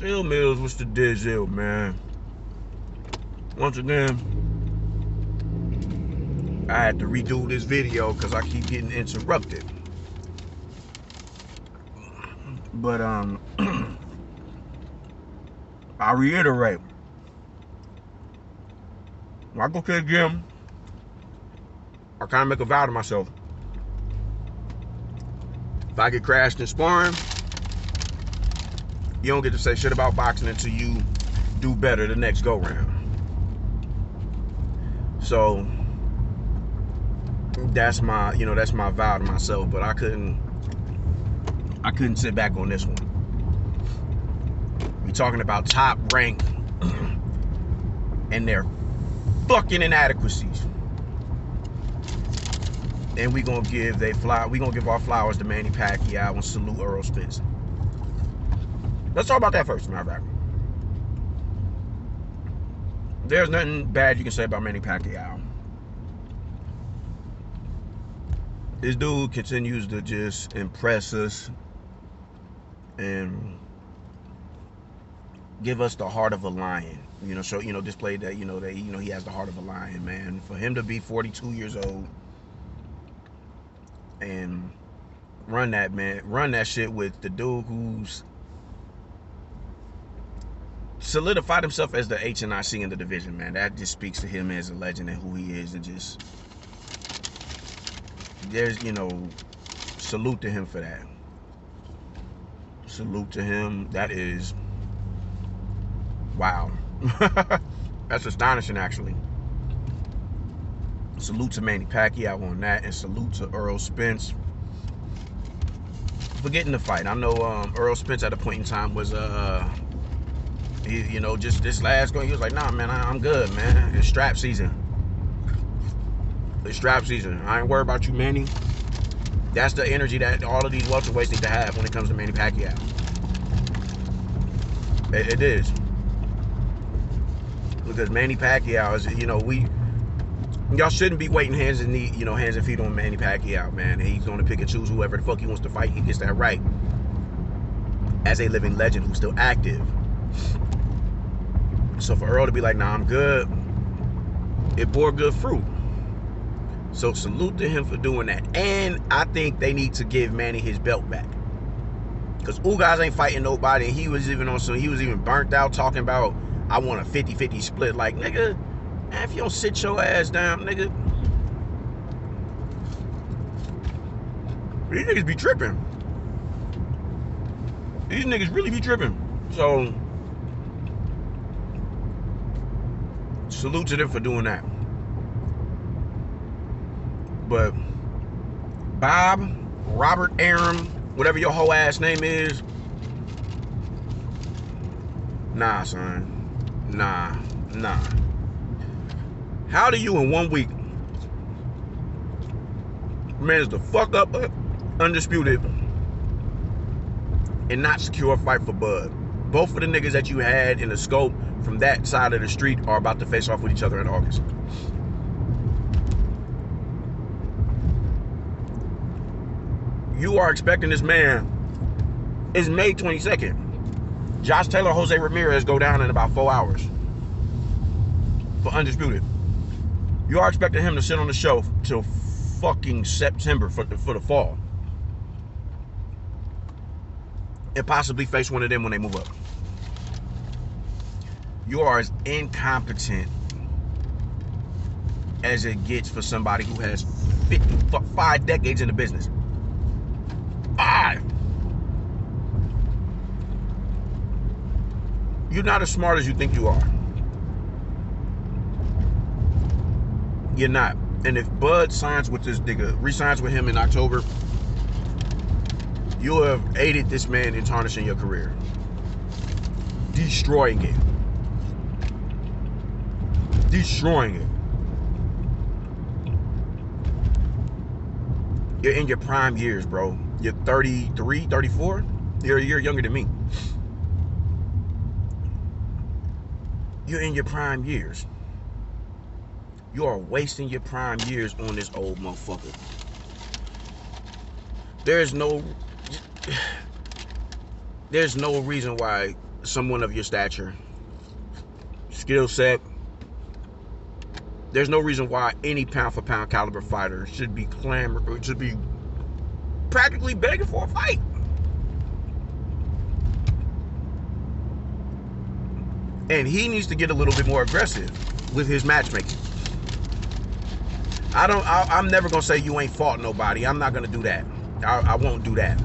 Still Mills, what's the deal, man? Once again, I had to redo this video because I keep getting interrupted. But I reiterate, when I go to the gym, I kind of make a vow to myself. If I get crashed in sparring, you don't get to say shit about boxing until you do better the next go round. So that's my vow to myself. But I couldn't sit back on this one. We talking about Top Rank and their fucking inadequacies. And we gonna give our flowers to Manny Pacquiao and salute Errol Spence. Let's talk about that first, matter of fact. There's nothing bad you can say about Manny Pacquiao. This dude continues to just impress us and give us the heart of a lion. Display that he has the heart of a lion, man. For him to be 42 years old and run that shit with the dude who's solidified himself as the HNIC in the division, man. That just speaks to him as a legend and who he is, and just there's salute to him for that. Salute to him. That is wow. That's astonishing, actually. Salute to Manny Pacquiao on that, and salute to Errol Spence for getting the fight. I know Errol Spence at a point in time was just this last going, he was like, nah, man, I'm good, man. It's strap season. It's strap season. I ain't worried about you, Manny. That's the energy that all of these welterweights need to have when it comes to Manny Pacquiao. It is. Because Manny Pacquiao is, y'all shouldn't be waiting hands and feet on Manny Pacquiao, man. And he's going to pick and choose whoever the fuck he wants to fight. He gets that right. As a living legend who's still active. So for Earl to be like, nah, I'm good, it bore good fruit. So salute to him for doing that. And I think they need to give Manny his belt back. Because Ugas ain't fighting nobody. And he was even burnt out talking about, I want a 50-50 split. Like, nigga, man, if you don't sit your ass down, nigga. These niggas be tripping. These niggas really be tripping. So salute to them for doing that. But Robert Arum, whatever your whole ass name is, nah, son. Nah. How do you in 1 week manage to fuck up Undisputed and not secure a fight for Bud? Both of the niggas that you had in the scope from that side of the street are about to face off with each other in August. You are expecting this man. It's May 22nd. Josh Taylor, Jose Ramirez go down in about 4 hours for Undisputed. You are expecting him to sit on the show till fucking September for the fall. And possibly face one of them when they move up. You are as incompetent as it gets for somebody who has 5 decades in the business. 5. You're not as smart as you think you are. You're not. And if Bud signs with this nigga, re-signs with him in October, you have aided this man in tarnishing your career. Destroying it. Destroying it. You're in your prime years, bro. You're 33, 34. You're a year younger than me. You're in your prime years. You are wasting your prime years on this old motherfucker. There's no reason why someone of your stature, skill set. There's no reason why any pound for pound caliber fighter should be practically begging for a fight. And he needs to get a little bit more aggressive with his matchmaking. I'm never gonna say you ain't fought nobody. I'm not gonna do that. I won't do that.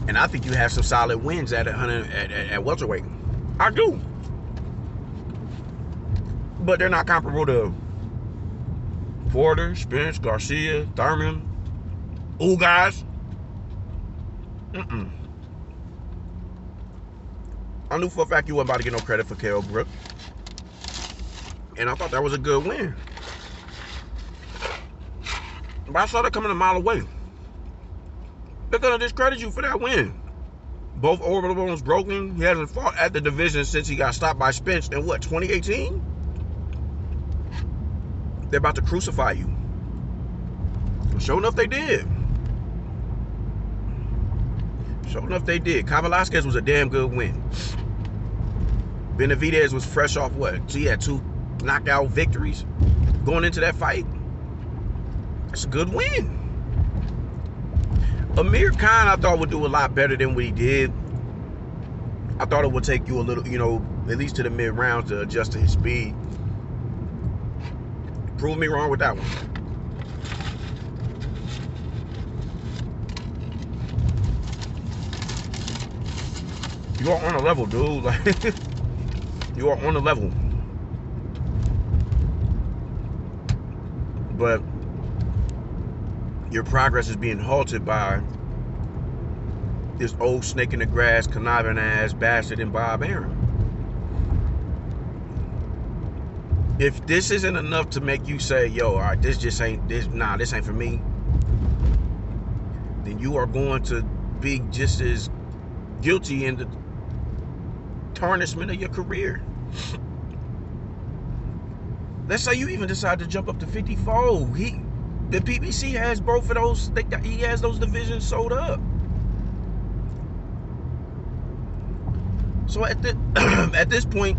And I think you have some solid wins at welterweight. I do. But they're not comparable to Porter, Spence, Garcia, Thurman, guys. I knew for a fact you wasn't about to get no credit for Kell Brook. And I thought that was a good win. But I saw that coming a mile away. They're going to discredit you for that win. Both orbital bones broken. He hasn't fought at the division since he got stopped by Spence in what, 2018? They're about to crucify you. Sure enough, they did. Sure enough, they did. Velasquez was a damn good win. Benavidez was fresh off what? So he had 2 knockout victories going into that fight. That's a good win. Amir Khan, I thought, would do a lot better than what he did. I thought it would take you a little, at least to the mid rounds to adjust to his speed. Prove me wrong with that one. You are on a level, dude. Like, you are on a level. But your progress is being halted by this old snake in the grass, conniving ass bastard in Bob Arum. If this isn't enough to make you say, yo, all right, this ain't for me, then you are going to be just as guilty in the tarnishment of your career. Let's say you even decide to jump up to 54. The PBC has both of those. He has those divisions sold up. So at this point,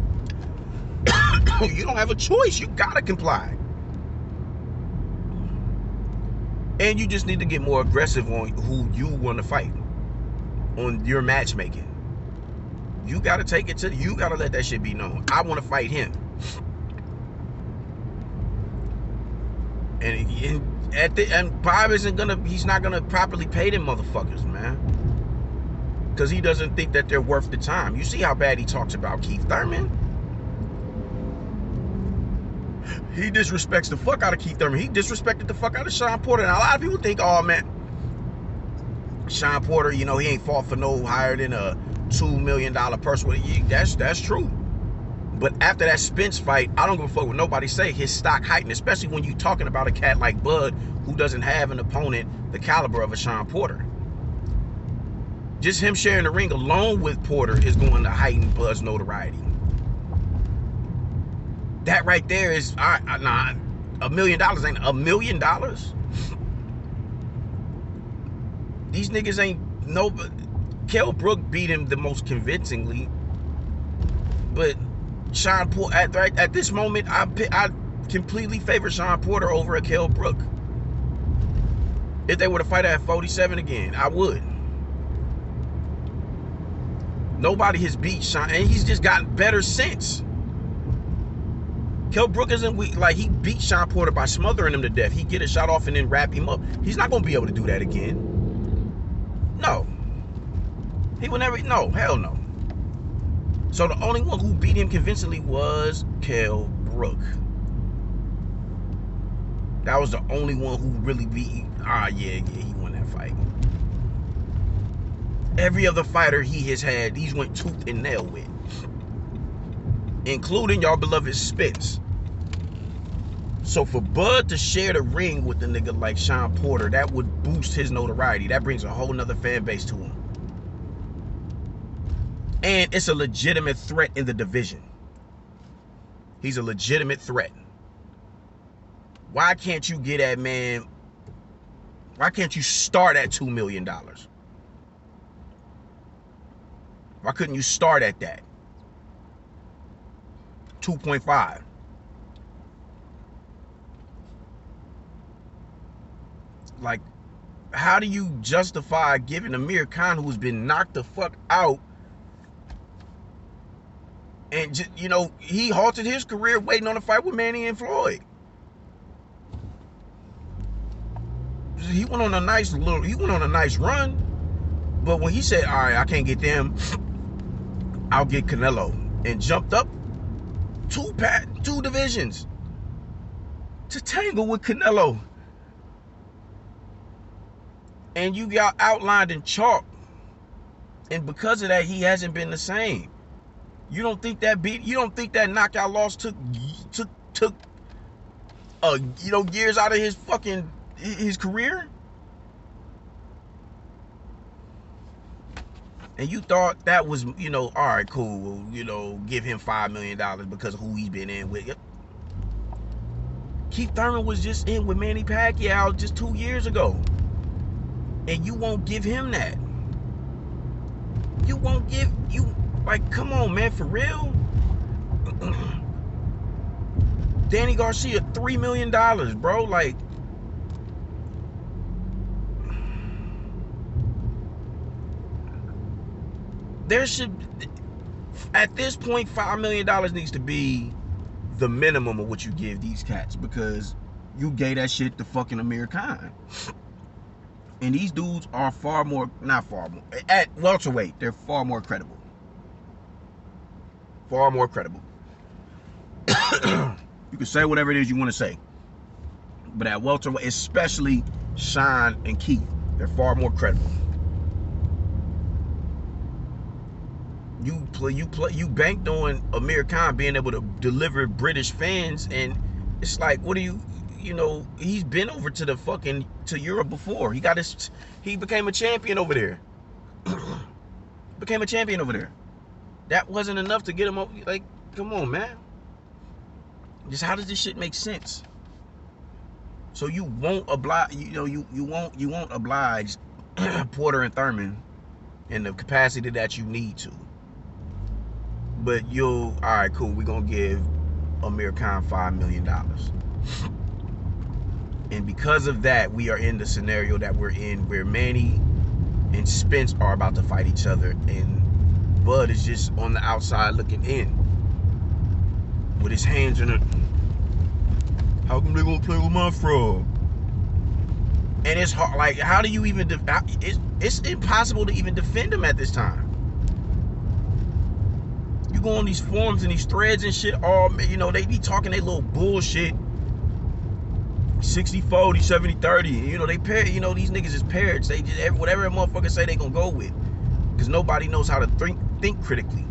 you don't have a choice. You gotta comply. And you just need to get more aggressive on who you want to fight, on your matchmaking. You gotta take it to. You gotta let that shit be known. I want to fight him. And Bob isn't gonna. He's not gonna properly pay them motherfuckers, man. Because he doesn't think that they're worth the time. You see how bad he talks about Keith Thurman? He disrespects the fuck out of Keith Thurman. He disrespected the fuck out of Sean Porter. Now, a lot of people think, oh, man, Sean Porter, he ain't fought for no higher than a $2 million person. That's true. But after that Spence fight, I don't give a fuck what nobody say. His stock heightened, especially when you're talking about a cat like Bud, who doesn't have an opponent the caliber of a Sean Porter. Just him sharing the ring alone with Porter is going to heighten Bud's notoriety. That right there is, $1 million ain't $1 million. These niggas ain't no. Kell Brook beat him the most convincingly, but Sean Porter at this moment, I completely favor Sean Porter over a Kell Brook. If they were to fight at 47 again, I would. Nobody has beat Sean, and he's just gotten better since. Kell Brook isn't weak. Like, he beat Sean Porter by smothering him to death. He get a shot off and then wrap him up. He's not going to be able to do that again. No. He will never. No, hell no. So the only one who beat him convincingly was Kell Brook. That was the only one who really beat. Yeah, he won that fight. Every other fighter he has had, he's went tooth and nail with. Including y'all beloved Spence. So for Bud to share the ring with the nigga like Sean Porter, that would boost his notoriety. That brings a whole nother fan base to him. And it's a legitimate threat in the division. He's a legitimate threat. Why can't you get that man? Why can't you start at $2 million? Why couldn't you start at that? 2.5. Like, how do you justify giving Amir Khan, who's been knocked the fuck out, and just, you know, he halted his career waiting on a fight with Manny and Floyd. He went on a nice run, but when he said, all right, I can't get them, I'll get Canelo, and jumped up two divisions to tangle with Canelo, and you got outlined in chalk, and because of that, he hasn't been the same. You don't think that knockout loss took years out of his career? And you thought that was, all right, cool, give him $5 million because of who he's been in with. Keith Thurman was just in with Manny Pacquiao just 2 years ago. And you won't give him that. Like, come on, man, for real? Danny Garcia, $3 million, bro. Like, there should, at this point, $5 million needs to be the minimum of what you give these cats, because you gave that shit to fucking Amir Khan. And these dudes are at welterweight, they're far more credible. Far more credible. You can say whatever it is you want to say, but at welterweight, especially Sean and Keith, they're far more credible. You banked on Amir Khan being able to deliver British fans, and it's like, what do you he's been over to Europe before. He became a champion over there. That wasn't enough to get him over. Like, come on, man. Just how does this shit make sense? So you won't oblige, you won't oblige Porter and Thurman in the capacity that you need to. But all right, cool, we're gonna give Amir Khan $5 million. And because of that, we are in the scenario that we're in, where Manny and Spence are about to fight each other, and Bud is just on the outside looking in with his hands in it. How come they gonna play with my frog? And it's hard. Like, how do you even? It's impossible to even defend him at this time. You go on these forums and these threads and shit. They be talking their little bullshit. 60-40, 70-30. They pair. These niggas is parrots. They just whatever a motherfucker say they gonna go with, because nobody knows how to think critically.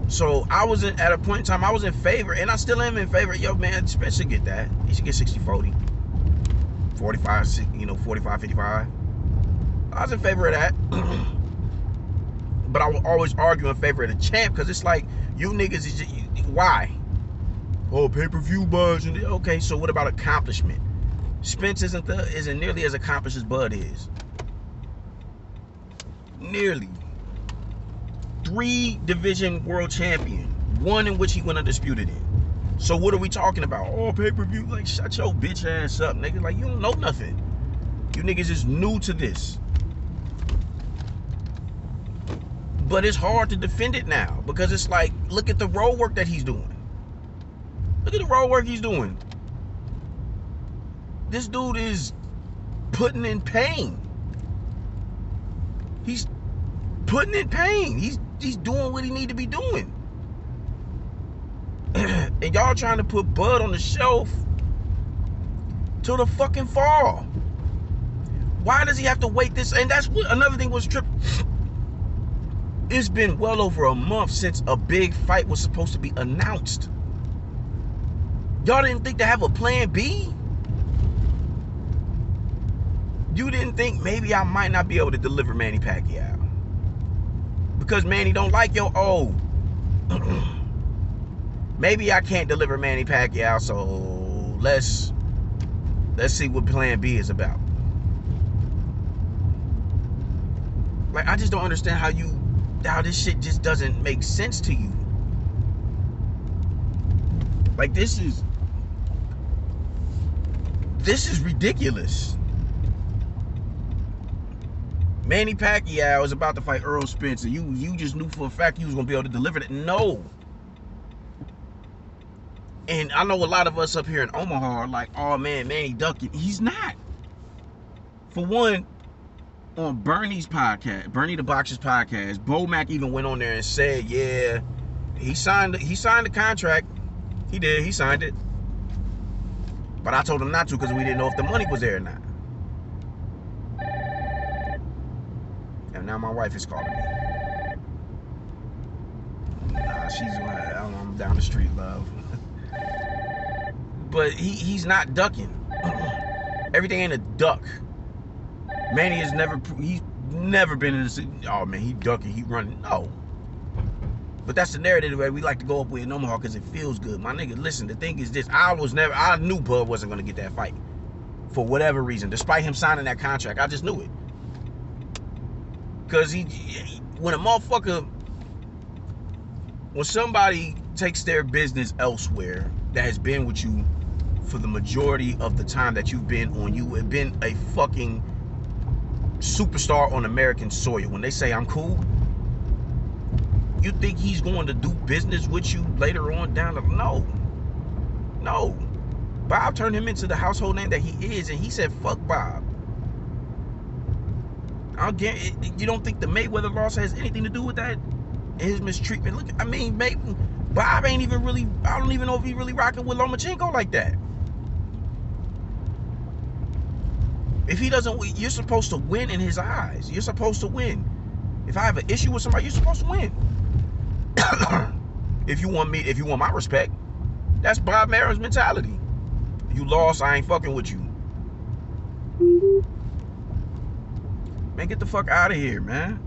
So I was at a point in time, I was in favor, and I still am in favor. Yo, man, Spence should get that. He should get 60-40, 45, 55. I was in favor of that. But I will always argue in favor of the champ, because it's like, you niggas is just, why? Oh, pay-per-view buzz. Okay, so what about accomplishment? Spence isn't nearly as accomplished as Bud is. Nearly. 3-division world champion, one in which he went undisputed in. So what are we talking about? Oh, pay-per-view. Like, shut your bitch ass up, nigga. Like, you don't know nothing. You niggas is new to this. But it's hard to defend it now, because it's like, look at the road work that he's doing. Look at the road work he's doing. This dude is putting in pain. He's putting in pain. He's doing what he need to be doing. And y'all trying to put Bud on the shelf till the fucking fall. Why does he have to wait this? And that's what another thing was tripping. It's been well over a month since a big fight was supposed to be announced. Y'all didn't think to have a plan B? You didn't think maybe I might not be able to deliver Manny Pacquiao? Because Manny don't like your old. Maybe I can't deliver Manny Pacquiao, so let's see what plan B is about. Like, I just don't understand how this shit just doesn't make sense to you. Like, this is ridiculous. Manny Pacquiao was about to fight Earl Spence, and you just knew for a fact you was gonna be able to deliver that. No. And I know a lot of us up here in Omaha are like, oh man, Manny ducking. He's not. For one, on Bernie's podcast, Bernie the Boxer's podcast, Bo Mack even went on there and said, yeah, he signed the contract. He did, he signed it. But I told him not to because we didn't know if the money was there or not. And now my wife is calling me. Nah, I'm down the street, love. But he's not ducking. Everything ain't a duck. Manny he's never been in this. Oh man, he ducking, he running. No. But that's the narrative that we like to go up with in Omaha because it feels good. My nigga, listen, the thing is this. I knew Bud wasn't going to get that fight. For whatever reason. Despite him signing that contract. I just knew it. Because when somebody takes their business elsewhere that has been with you for the majority of the time that you've been on, you have been a fucking superstar on American soil. When they say I'm cool, you think he's going to do business with you later on down the no. Bob turned him into the household name that he is, and he said fuck Bob. You don't think the Mayweather loss has anything to do with that? His mistreatment. Look, I mean, Bob ain't even really, I don't even know if he really rocking with Lomachenko like that. If he doesn't, you're supposed to win in his eyes. You're supposed to win. If I have an issue with somebody, you're supposed to win. If you want my respect, that's Bob Marron's mentality. You lost, I ain't fucking with you. Man, get the fuck out of here, man.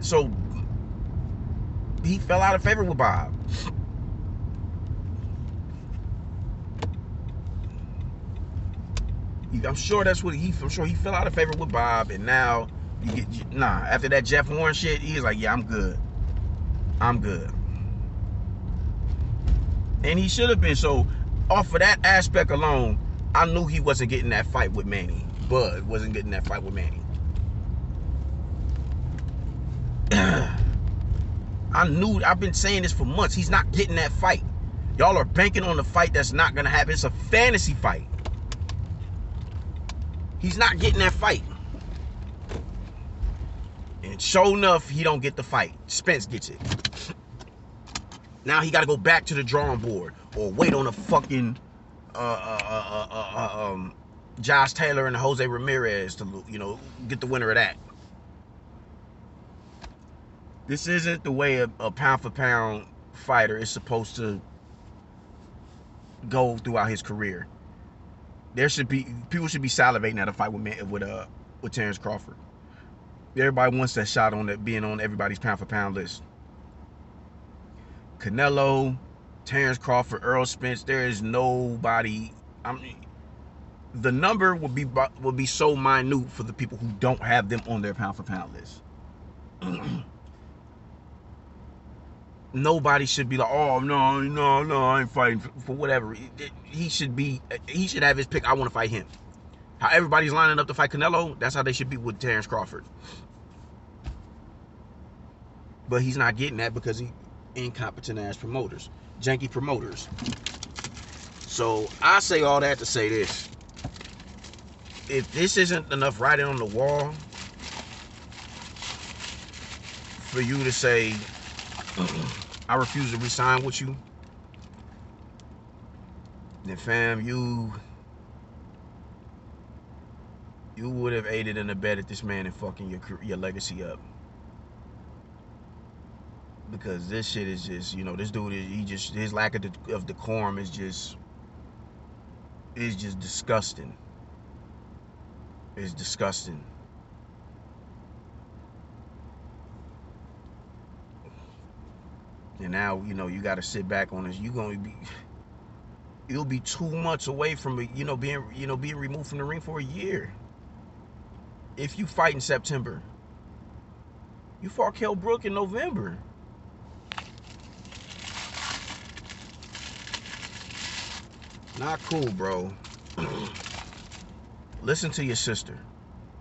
So he fell out of favor with Bob. I'm sure he fell out of favor with Bob, and now after that Jeff Warren shit, he's like, yeah, I'm good. And he should have been. So off of that aspect alone, I knew he wasn't getting that fight with Manny. Bud wasn't getting that fight with Manny. I've been saying this for months. He's not getting that fight. Y'all are banking on the fight that's not gonna happen. It's a fantasy fight. He's not getting that fight. And sure enough, he don't get the fight. Spence gets it. Now he got to go back to the drawing board or wait on a fucking Josh Taylor and Jose Ramirez to get the winner of that. This isn't the way a pound for pound fighter is supposed to go throughout his career. People should be salivating at a fight with Terrence Crawford. Everybody wants that shot on that being on everybody's pound for pound list. Canelo, Terrence Crawford, Earl Spence. There is nobody. The number will be so minute for the people who don't have them on their pound for pound list. Nobody should be like, oh no, I ain't fighting for whatever. He should have his pick. I want to fight him. How everybody's lining up to fight Canelo, that's how they should be with Terrence Crawford. But he's not getting that because he incompetent ass promoters, janky promoters. So I say all that to say this: if this isn't enough writing on the wall for you to say, I refuse to resign with you, then fam, you would have aided and abetted this man and fucking your legacy up. Because this shit is just, this dude his lack of decorum is just disgusting. It's disgusting. And now, you got to sit back on this. You'll be 2 months away from being removed from the ring for a year. If you fight in September. You fought Kell Brook in November. Not cool, bro. Listen to your sister.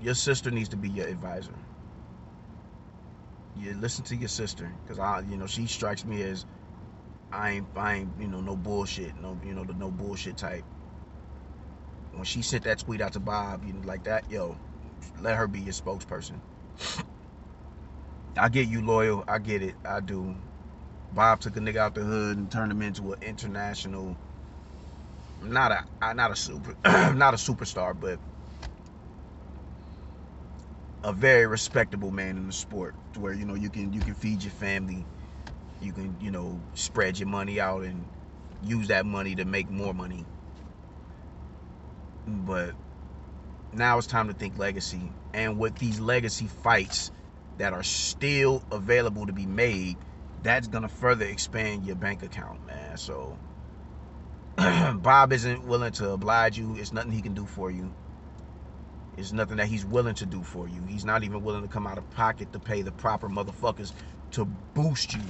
Your sister needs to be your advisor. You listen to your sister, cause she strikes me as I ain't, no bullshit, the no bullshit type. When she sent that tweet out to Bob, like that, yo, let her be your spokesperson. I get you loyal, I get it, I do. Bob took a nigga out the hood and turned him into an international, not a superstar, but a very respectable man in the sport, to where you can feed your family, you can spread your money out and use that money to make more money. But now it's time to think legacy, and with these legacy fights that are still available to be made, that's gonna further expand your bank account, man. So Bob isn't willing to oblige you. It's nothing he can do for you. It's nothing that he's willing to do for you. He's not even willing to come out of pocket to pay the proper motherfuckers to boost you.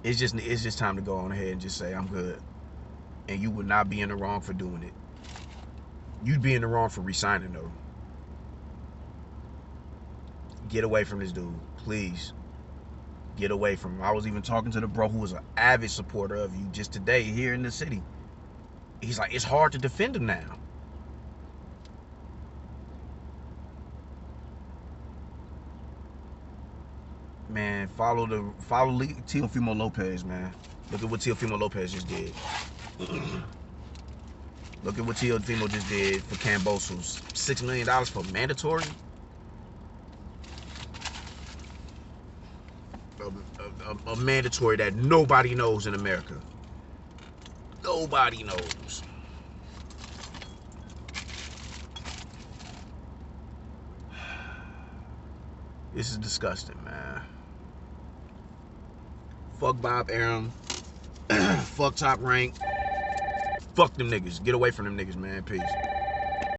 It's just time to go on ahead and just say, I'm good. And you would not be in the wrong for doing it. You'd be in the wrong for resigning, though. Get away from this dude, please. Get away from him. I was even talking to the bro who was an avid supporter of you just today here in the city. He's like, it's hard to defend him now. Man, follow Teofimo Lopez, man. Look at what Teofimo Lopez just did. Look at what Teofimo just did for Cambosos. $6 million for mandatory? A mandatory that nobody knows in America. Nobody knows. This is disgusting, man. Fuck Bob Arum. Fuck Top Rank. Fuck them niggas. Get away from them niggas, man. Peace.